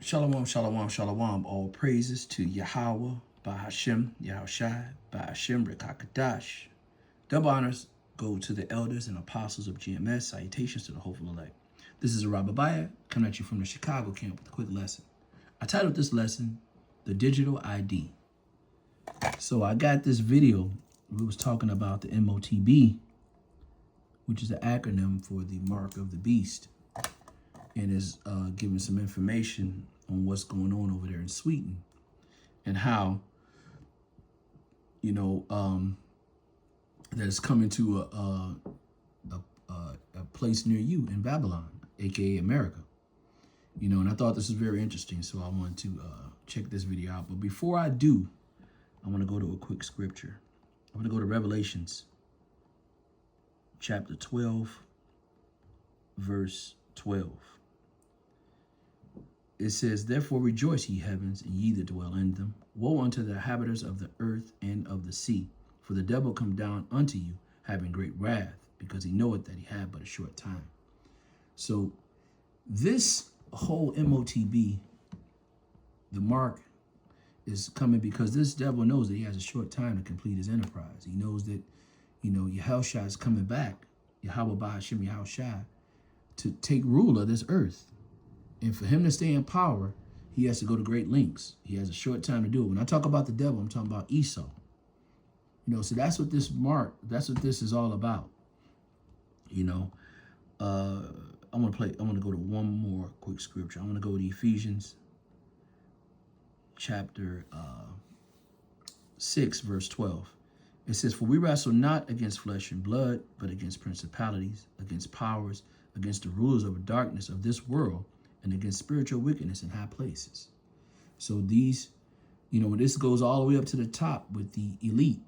Shalom, shalom, shalom. All praises to Yahweh, Bahashem, Yahushai, Bahashem, Rekakadash. Double honors go to the elders and apostles of GMS. Salutations to the hopeful elect. This is Rababaya coming at you from the Chicago camp with a quick lesson. I titled this lesson, The Digital ID. So I got this video. We was talking about the MOTB, which is the acronym for the Mark of the Beast, and is giving some information on what's going on over there in Sweden and how, that it's coming to a place near you in Babylon, aka America. And I thought this was very interesting, so I wanted to check this video out. But before I do, I want to go to a quick scripture. I'm going to go to Revelations chapter 12, verse 12. It says, "Therefore rejoice, ye heavens, and ye that dwell in them. Woe unto the inhabitants of the earth and of the sea. For the devil come down unto you, having great wrath, because he knoweth that he had but a short time." So this whole MOTB, the mark, is coming because this devil knows that he has a short time to complete his enterprise. He knows that, Yahushua is coming back, Yahweh Bahashem Yahushua, to take rule of this earth. And for him to stay in power, he has to go to great lengths. He has a short time to do it. When I talk about the devil, I'm talking about Esau. So that's what this is all about. I want to go to one more quick scripture. I want to go to Ephesians chapter 6, verse 12. It says, "For we wrestle not against flesh and blood, but against principalities, against powers, against the rulers of the darkness of this world, and against spiritual wickedness in high places." So these, this goes all the way up to the top with the elite.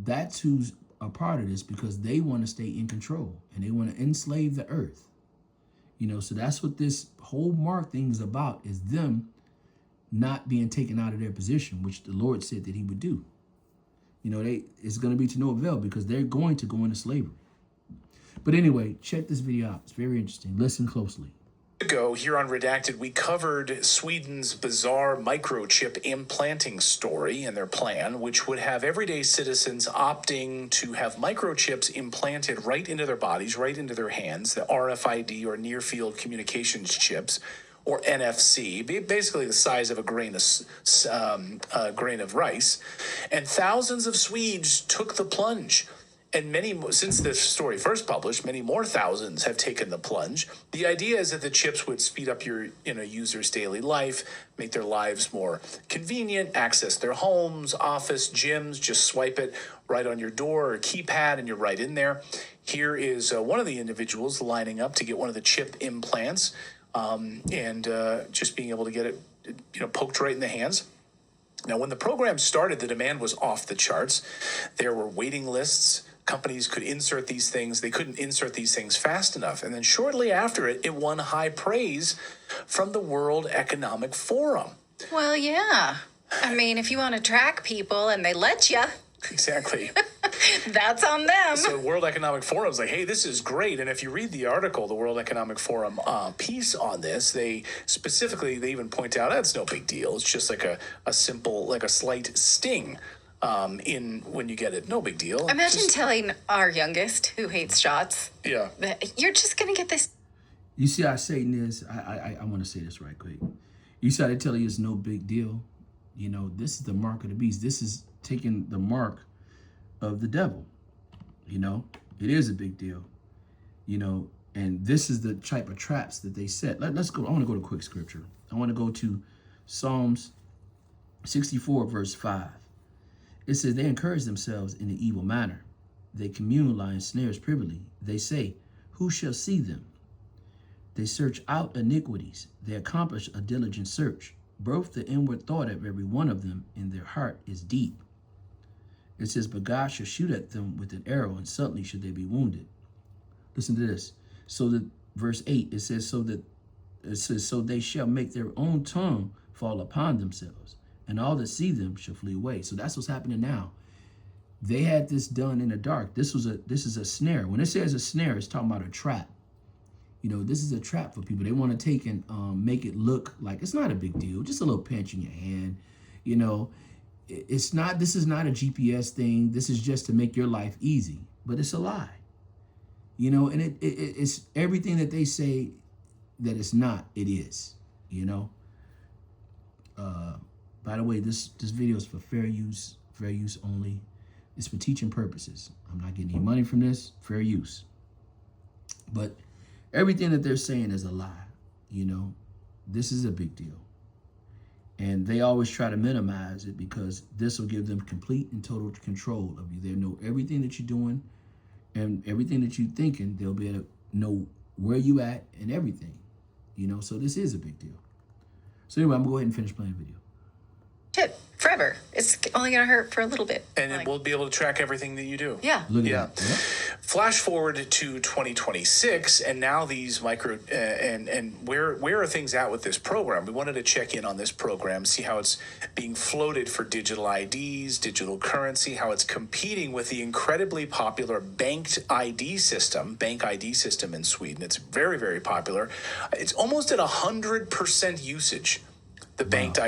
That's who's a part of this, because they want to stay in control and they want to enslave the earth. So that's what this whole mark thing is about, is them not being taken out of their position, which the Lord said that he would do. It's going to be to no avail, because they're going to go into slavery. But anyway, check this video out. It's very interesting. Listen closely. Ago here on Redacted, we covered Sweden's bizarre microchip implanting story and their plan, which would have everyday citizens opting to have microchips implanted right into their bodies, right into their hands, the RFID or near field communications chips, or NFC, basically the size of a grain of rice. And thousands of Swedes took the plunge. And since this story first published, many more thousands have taken the plunge. The idea is that the chips would speed up your user's daily life, make their lives more convenient, access their homes, office, gyms, just swipe it right on your door or keypad and you're right in there. Here is one of the individuals lining up to get one of the chip implants, and just being able to get it poked right in the hands. Now, when the program started, the demand was off the charts. There were waiting lists. Companies could insert these things. They couldn't insert these things fast enough. And then shortly after it won high praise from the World Economic Forum. Well, yeah. I mean, if you want to track people and they let you. Exactly. That's on them. So World Economic Forum is like, hey, this is great. And if you read the article, the World Economic Forum piece on this, they even point out that's no big deal. It's just like a simple, like a slight sting in when you get it. No big deal. Imagine telling our youngest, who hates shots, that you're just going to get this. You see how Satan is? I want to say this right quick. You see how they tell you it's no big deal? This is the mark of the beast. This is taking the mark of the devil. It is a big deal. And this is the type of traps that they set. Let's go. I want to go to quick scripture. I want to go to Psalms 64, verse 5. It says, "They encourage themselves in an evil manner. They commune lying snares privily. They say, who shall see them? They search out iniquities. They accomplish a diligent search. Both the inward thought of every one of them in their heart is deep." It says, "But God shall shoot at them with an arrow, and suddenly should they be wounded." Listen to this. So that verse 8, it says, "So they shall make their own tongue fall upon themselves, and all that see them shall flee away." So that's what's happening now. They had this done in the dark. This is a snare. When it says a snare, it's talking about a trap. You know, this is a trap for people. They want to take and make it look like it's not a big deal, just a little pinch in your hand. You know, it's not. This is not a GPS thing. This is just to make your life easy, but it's a lie. You know, and it's everything that they say that it's not. It is. You know. By the way, this video is for fair use only. It's for teaching purposes. I'm not getting any money from this. Fair use. But everything that they're saying is a lie. You know, this is a big deal. And they always try to minimize it because this will give them complete and total control of you. They'll know everything that you're doing and everything that you're thinking. They'll be able to know where you at and everything. You know, so this is a big deal. So anyway, I'm gonna go ahead and finish playing the video. Shit, forever. It's only gonna hurt for a little bit. And we'll be able to track everything that you do. Yeah. Look at that. Yeah. Flash forward to 2026, and now these micro and where are things at with this program? We wanted to check in on this program, see how it's being floated for digital IDs, digital currency, how it's competing with the incredibly popular Bank ID system in Sweden. It's very, very popular. It's almost at 100% usage. The Bank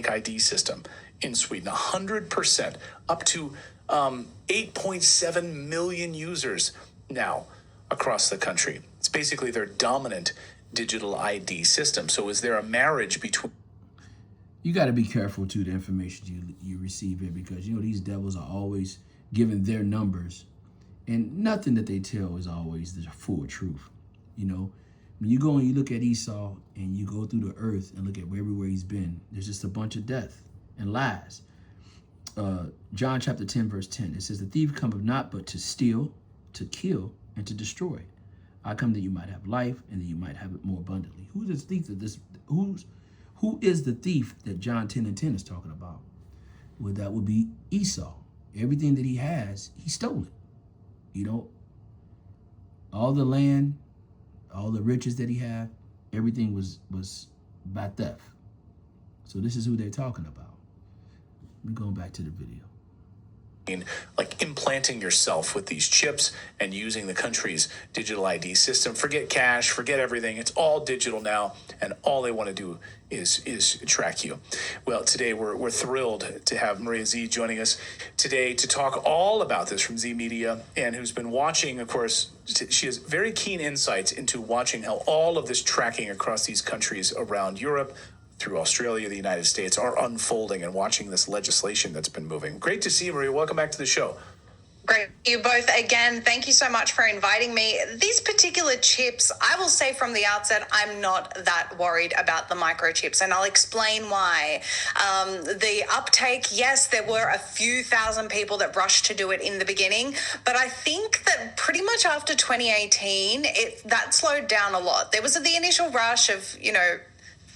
ID system in Sweden, 100%, up to 8.7 million users now across the country. It's basically their dominant digital ID system. So is there a marriage between... You got to be careful, too, the information you receive here because, you know, these devils are always giving their numbers. And nothing that they tell is always the full truth, you know. When you go and you look at Esau and you go through the earth and look at everywhere he's been, there's just a bunch of death and lies. John chapter 10, verse 10, it says, the thief cometh not but to steal, to kill, and to destroy. I come that you might have life and that you might have it more abundantly. Who is the thief that who is the thief that John 10 and 10 is talking about? Well, that would be Esau. Everything that he has, he stole it. You know, all the land, all the riches that he had, everything was by theft. So this is who they're talking about. We're going back to the video. Like implanting yourself with these chips and using the country's digital ID system. Forget cash, forget everything. It's all digital now, and all they want to do is track you. Well, today we're thrilled to have Maria Zeee joining us today to talk all about this from Zeee Media, and who's been watching, of course. She has very keen insights into watching how all of this tracking across these countries around Europe, through Australia, the United States, are unfolding, and watching this legislation that's been moving. Great to see you, Maria. Welcome back to the show. Great. You both again. Thank you so much for inviting me. These particular chips, I will say from the outset, I'm not that worried about the microchips, and I'll explain why. The uptake, yes, there were a few thousand people that rushed to do it in the beginning, but I think that pretty much after 2018, that slowed down a lot. There was the initial rush of, you know,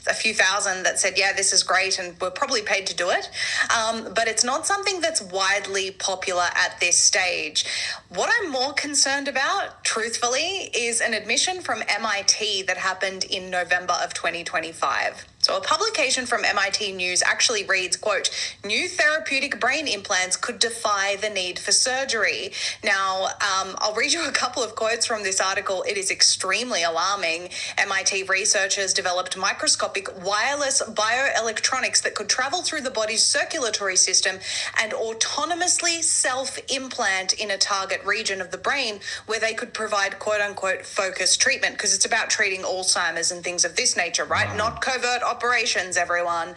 a few thousand that said, yeah, this is great, and we're probably paid to do it. But it's not something that's widely popular at this stage. What I'm more concerned about, truthfully, is an admission from MIT that happened in November of 2025. So a publication from MIT News actually reads, quote, new therapeutic brain implants could defy the need for surgery. Now, I'll read you a couple of quotes from this article. It is extremely alarming. MIT researchers developed microscopic wireless bioelectronics that could travel through the body's circulatory system and autonomously self-implant in a target region of the brain where they could provide quote-unquote focused treatment, because it's about treating Alzheimer's and things of this nature, right? Not covert operations, everyone.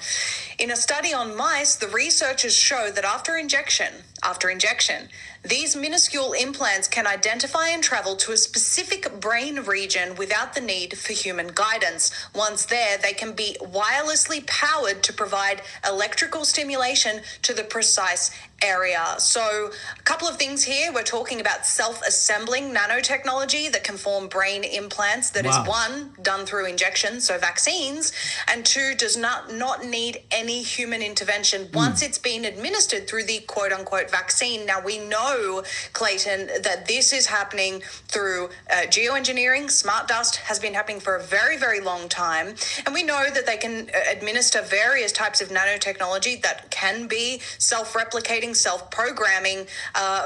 In a study on mice, the researchers show that after injection, these minuscule implants can identify and travel to a specific brain region without the need for human guidance. Once there, they can be wirelessly powered to provide electrical stimulation to the precise area. So a couple of things here. We're talking about self-assembling nanotechnology that can form brain implants that is, one, done through injection, so vaccines, and two, does not need any human intervention once it's been administered through the quote-unquote vaccine. Now, we know know, Clayton, that this is happening through geoengineering. Smart dust has been happening for a very, very long time. And we know that they can administer various types of nanotechnology that can be self-replicating, self-programming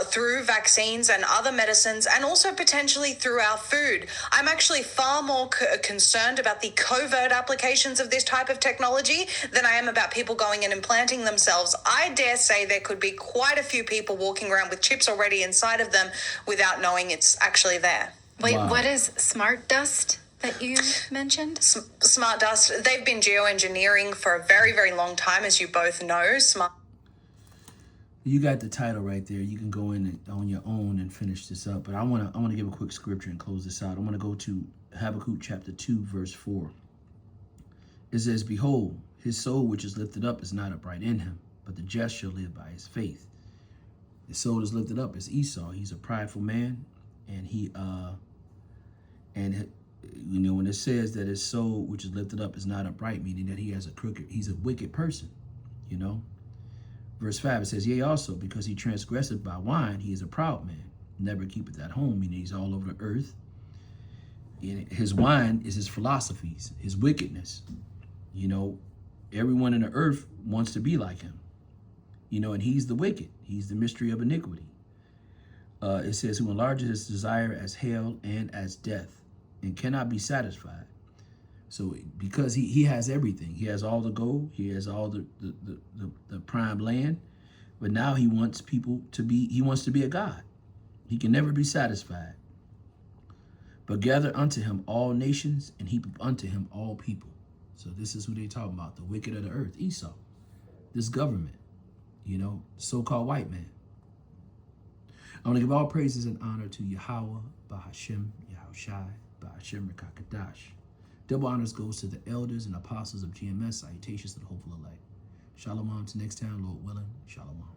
through vaccines and other medicines, and also potentially through our food. I'm actually far more concerned about the covert applications of this type of technology than I am about people going and implanting themselves. I dare say there could be quite a few people walking around with chips already inside of them without knowing it's actually there. Wait, Wow. what is smart dust that you mentioned? Smart dust, they've been geoengineering for a very, very long time, as you both know. You got the title right there. You can go in on your own and finish this up. But I want to give a quick scripture and close this out. I'm going to go to Habakkuk chapter 2, verse 4. It says, "Behold, his soul which is lifted up is not upright in him, but the just shall live by his faith." His soul is lifted up as Esau. He's a prideful man, and when it says that his soul which is lifted up is not upright, meaning that he's a wicked person, Verse 5, it says, "Yea, also, because he transgresseth by wine, he is a proud man, never keepeth at home," meaning he's all over the earth. And his wine is his philosophies, his wickedness. Everyone in the earth wants to be like him. And he's the wicked. He's the mystery of iniquity. It says, "Who enlarges his desire as hell and as death, and cannot be satisfied." So because he has everything, he has all the gold, he has all the prime land, but now he wants to be a god. He can never be satisfied. "But gather unto him all nations, and heap unto him all people." So this is who they talking about, the wicked of the earth, Esau, this government, so-called white man. I want to give all praises and honor to Yahweh, Bahashem, Yahushai, Bahashem Rekakadash. Double honors goes to the elders and apostles of GMS. Salutations to the hopeful elect. Shalom to next time, Lord willing. Shalom.